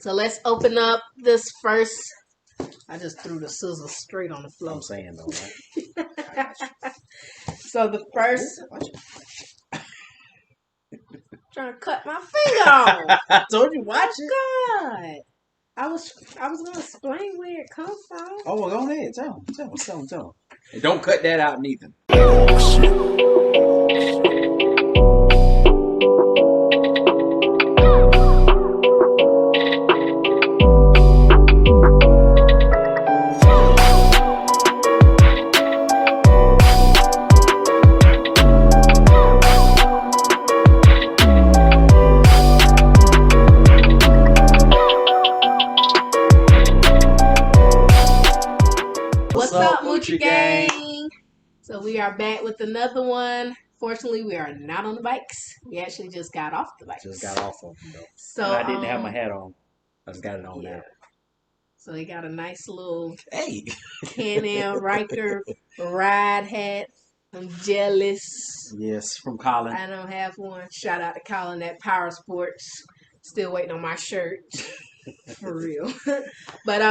So let's open up this first. I just threw the scissors straight on the floor. I'm saying though, right? So the first. Trying to cut my finger off. I told you watch it. God. I was gonna explain where it comes from. Oh, well, go ahead. Tell him. And don't cut that out neither. What's up, Moultrie gang? So we are back with another one. Fortunately, we are not on the bikes. We actually just got off the bikes. Just got off of them though. So and I didn't have my hat on. I just got it on now. So he got a nice little Can-Am Ryker ride hat. I'm jealous. Yes, from Colin. I don't have one. Shout out to Colin at Power Sports. Still waiting on my shirt. For real. But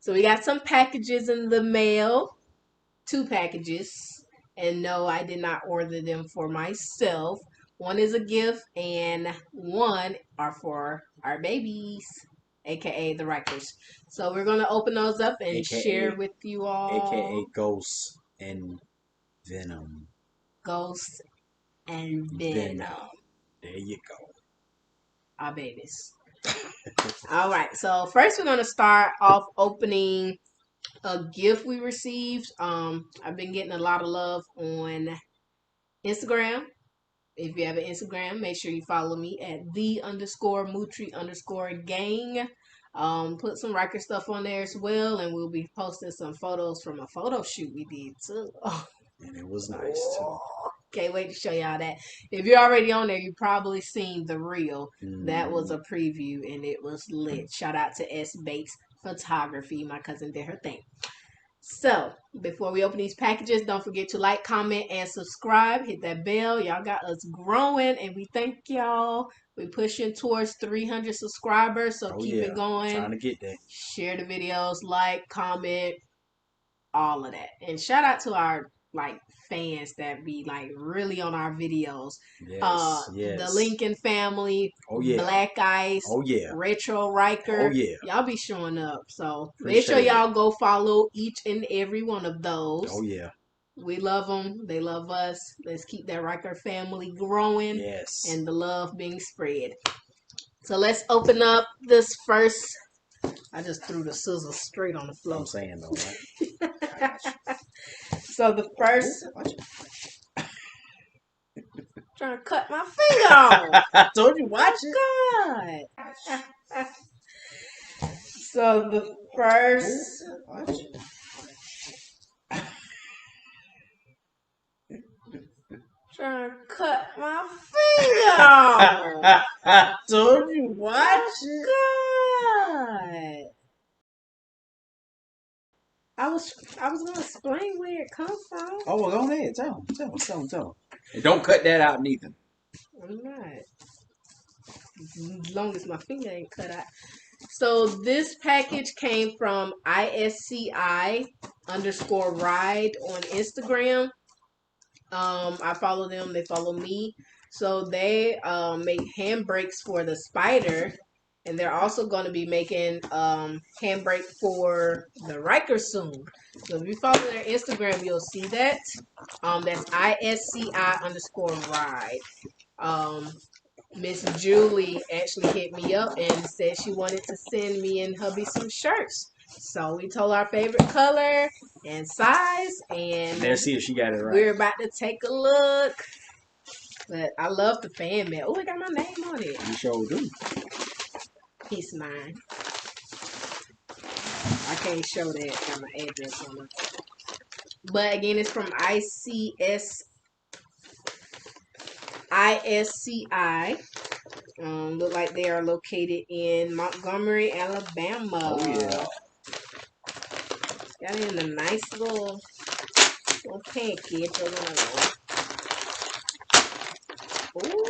so we got some packages in the mail. 2 packages. And no, I did not order them for myself. One is a gift and one are for our babies, aka the Rikers. So we're gonna open those up and share with you all. AKA Ghost and Venom. Ghost and Venom. There you go. Our babies. Alright, so first we're gonna start off opening a gift we received. I've been getting a lot of love on Instagram. If you have an Instagram, make sure you follow me at _Moultrie_gang. Put some Ryker stuff on there as well, and we'll be posting some photos from a photo shoot we did too. And it was nice too. Can't wait to show y'all that. If you're already on there, you've probably seen the reel. That was a preview, and it was lit. Shout out to S Bates Photography. My cousin did her thing. So, before we open these packages, don't forget to like, comment, and subscribe. Hit that bell. Y'all got us growing, and we thank y'all. We're pushing towards 300 subscribers, so keep it going. Trying to get there. Share the videos, like, comment, all of that. And shout out to our fans that be really on our videos. Yes, The Lincoln family. Oh yeah. Blak ICE. Oh yeah. Retro Ryker. Oh yeah. Y'all be showing up. So make sure y'all go follow each and every one of those. Oh yeah. We love them. They love us. Let's keep that Ryker family growing. Yes. And the love being spread. So let's open up this first. I just threw the scissors straight on the floor. I'm saying though, right? So the first. Trying to cut my finger off. I told you watch it. God. So the first. Trying to cut my finger off. I told you watch it. God. I was gonna explain where it comes from. Oh, well, go ahead. Tell him. And don't cut that out neither. I'm not. As long as my finger ain't cut out. So this package came from ISCI_ride on Instagram. I follow them. They follow me. So they make handbrakes for the Spider. And they're also going to be making handbrake for the Ryker soon. So if you follow their Instagram, you'll see that. That's ISCI_ride. Miss Julie actually hit me up and said she wanted to send me and hubby some shirts. So we told our favorite color and size. And let's see if she got it right. We're about to take a look. But I love the fan mail. Oh, it got my name on it. You sure do. It's mine. I can't show that. Got my address on it. But again, it's from ISCI. Look like they are located in Montgomery, Alabama. Oh yeah. It's got it in a nice little package. Ooh.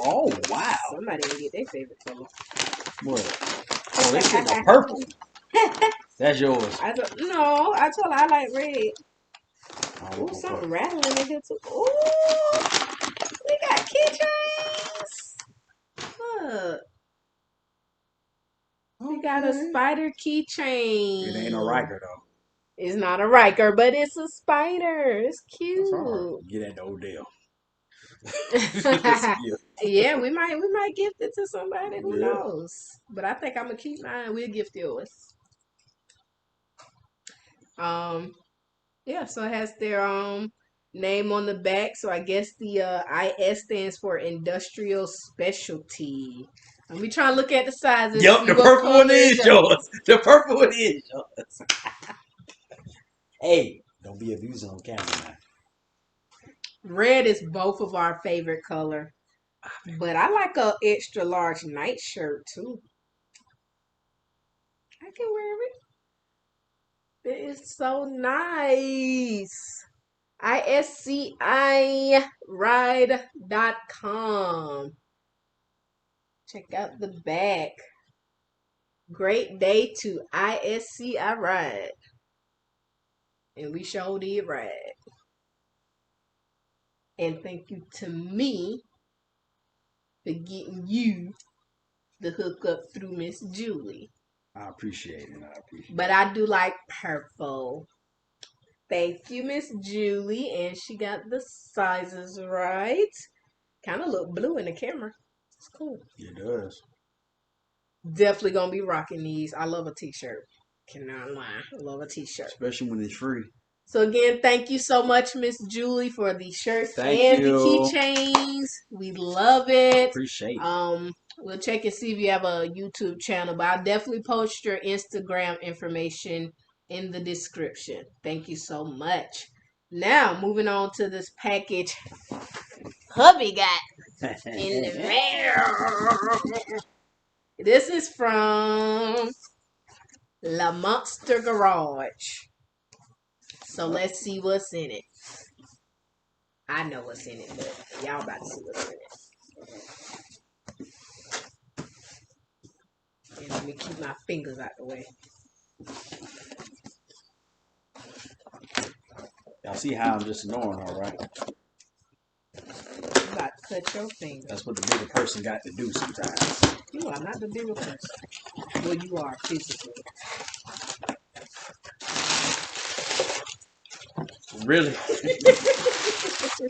Oh wow. Somebody didn't get their favorite color. What? Oh, this is a purple. That's yours. I told her I like red. Ooh, something rattling in here too. Ooh, we got keychains. Look. We got a spider keychain. It ain't a Ryker though. It's not a Ryker, but it's a spider. It's cute. Get that Odell. Yeah, we might gift it to somebody. Who knows? But I think I'm gonna keep mine. We'll gift yours. Yeah, so it has their name on the back. So I guess the IS stands for Industrial Specialty. And we trying to look at the sizes. Yep, the purple one is yours. The purple one is yours. Hey, don't be abusing on camera now. Red is both of our favorite color. But I like a extra large nightshirt too. I can wear it. It is so nice. ISCIRide.com. Check out the back. Great day to ISCI Ride. And we sure did ride. And thank you to me for getting you the hookup through Miss Julie. I appreciate it. But I do like purple. Thank you, Miss Julie. And she got the sizes right. Kind of look blue in the camera. It's cool. It does. Definitely gonna be rocking these. I love a t-shirt. Cannot lie. I love a t-shirt. Especially when it's free. So again, thank you so much, Miss Julie, for the shirts the keychains. We love it. Appreciate it. We'll check and see if you have a YouTube channel, but I'll definitely post your Instagram information in the description. Thank you so much. Now, moving on to this package Hubby got in the mail. This is from La Monster Garage. So let's see what's in it. I know what's in it, but y'all about to see what's in it. And let me keep my fingers out the way. Y'all see how I'm just ignoring her, right? You about to cut your fingers. That's what the bigger person got to do sometimes. You are not the bigger person. Well, you are physically. Really?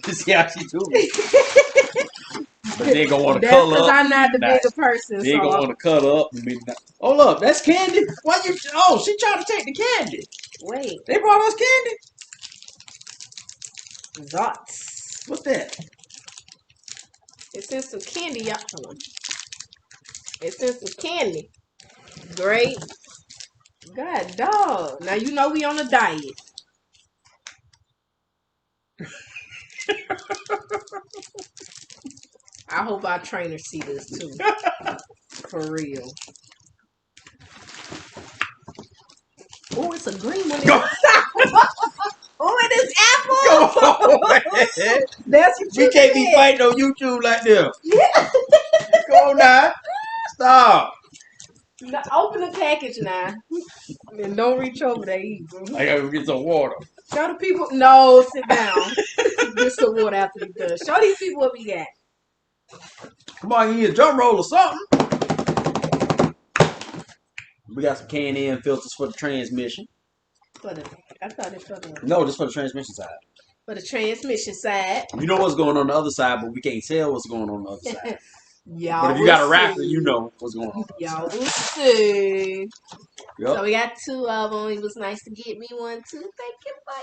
You see how she do it? But they gonna want to cut up. That's because I'm not the bigger person. They gonna want to cut up and be. Oh look, that's candy. Why you? Oh, she trying to take the candy. Wait. They brought us candy. Zots. What's that? It says some candy, y'all. Hold on. It says some candy. Great. God, dog. Now you know we on a diet. I hope our trainers see this too. For real. Oh, it's a green one. Oh, it is apple. That's what we can't be fighting on YouTube like this. Yeah. Come on now. Stop. Now, open the package now. And don't reach over there either. I gotta get some water. Show the people. No, sit down. Get some water after you done. Show these people what we got. Come on, you need a drum roll or something. We got some Can-Am filters for the transmission. I thought it's for the... No, just for the transmission side. For the transmission side. You know what's going on the other side, but we can't tell what's going on the other side. Y'all but if you got a Raptor, you know what's going on. Y'all will see. Yep. So we got two of them. It was nice to get me one too. Thank you, Mike.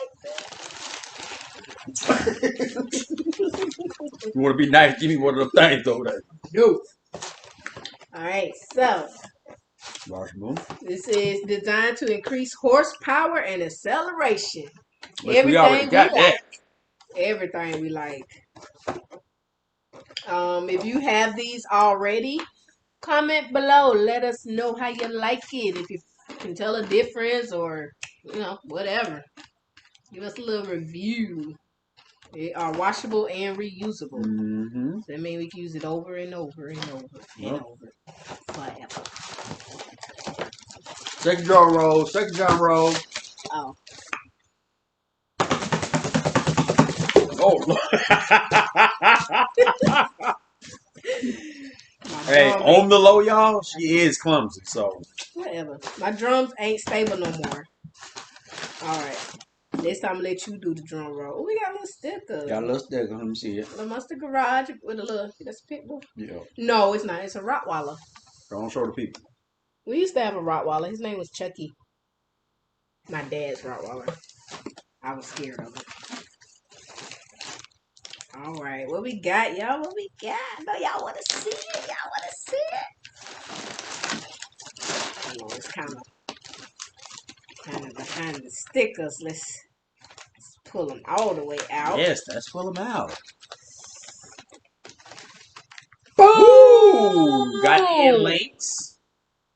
You want to be nice? Give me one of them things over there. No. All right, so this is designed to increase horsepower and acceleration. But everything we got that. Everything we like. If you have these already, comment below. Let us know how you like it. If you can tell a difference or, you know, whatever. Give us a little review. They are washable and reusable. Mm-hmm. So that means we can use it over and over and over and over forever. Second drum roll. Second drum roll. Oh. Oh, Lord. Hey, on the low, y'all, she is clumsy, so. Whatever. My drums ain't stable no more. Alright. Next time I'm gonna let you do the drum roll. Oh, we got a little sticker. Got a little sticker. Let me see it. The Monster Garage with a little, that's a pit bull? Yeah. No, it's not. It's a Rottweiler. Don't show the people. We used to have a Rottweiler. His name was Chucky. My dad's Rottweiler. I was scared of him. Alright, what we got, y'all? What we got? No, y'all want to see it? Y'all want to see it? You know, it's kind of behind the stickers. Let's pull them all the way out. Yes, let's pull them out. Boom! Got end links.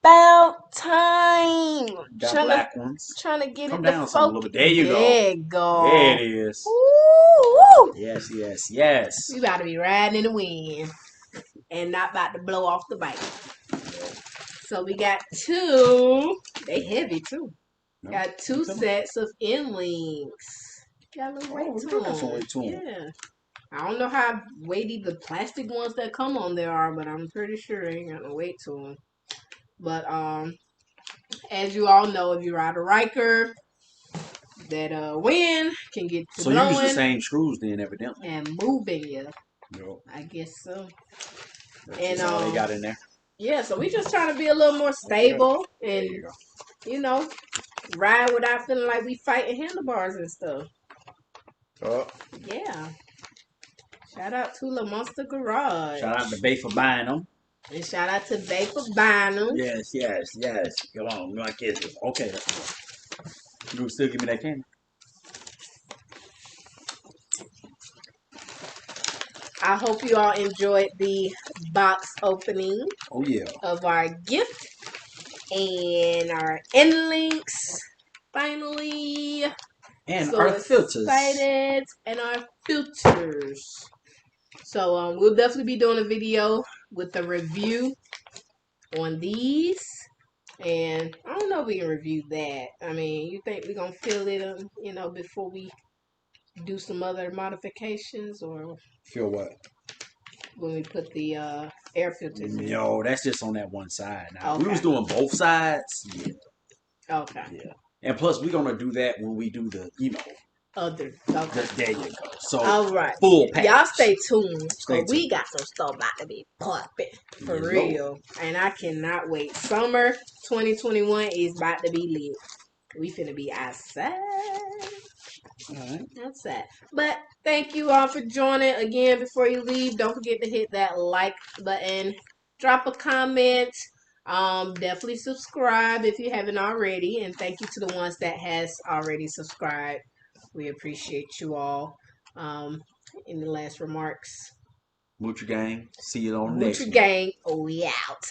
About time. Got black ones. Trying to get Come it down to some a little bit. There you go. There you go. There it is. Ooh. Yes, yes, yes. We about to be riding in the wind and not about to blow off the bike. So we got two. They heavy too. No. Got two sets of end links. Got a little weight to them. Yeah. I don't know how weighty the plastic ones that come on there are, but I'm pretty sure they ain't got no weight to them. But as you all know, if you ride a Ryker, that wind can get to blowing. So you use the same screws then, evidently. And moving you. Yep. I guess so. That's all they got in there. Yeah, so we just trying to be a little more stable and you know, ride without feeling like we fighting handlebars and stuff. Yeah. Shout out to La Monster Garage. Shout out to Bay for buying them. And shout out to Bay for buying them. Yes, yes, yes. Come on, you want kisses. Okay. You gonna still give me that candy? I hope you all enjoyed the box opening. Oh yeah. Of our gift and our end links. Finally. And so our filters. Excited. And our filters. So we'll definitely be doing a video with a review on these. And I don't know if we can review that. I mean, you think we're going to fill it, you know, before we do some other modifications? Or Feel what? When we put the air filters in? No, that's just on that one side. Now, okay. We was doing both sides. Yeah. Okay. Yeah. And plus, we're going to do that when we do the, you know. Other. Okay. There you go. So, all right. Full package. Y'all stay tuned. We got some stuff about to be popping. For real. Lord. And I cannot wait. Summer 2021 is about to be lit. We finna be outside. Alright. That's that. But thank you all for joining. Again, before you leave, don't forget to hit that like button. Drop a comment. Definitely subscribe if you haven't already. And thank you to the ones that has already subscribed. We appreciate you all. Any last remarks? Moultrie gang. See you on the next one. Moultrie gang. We out.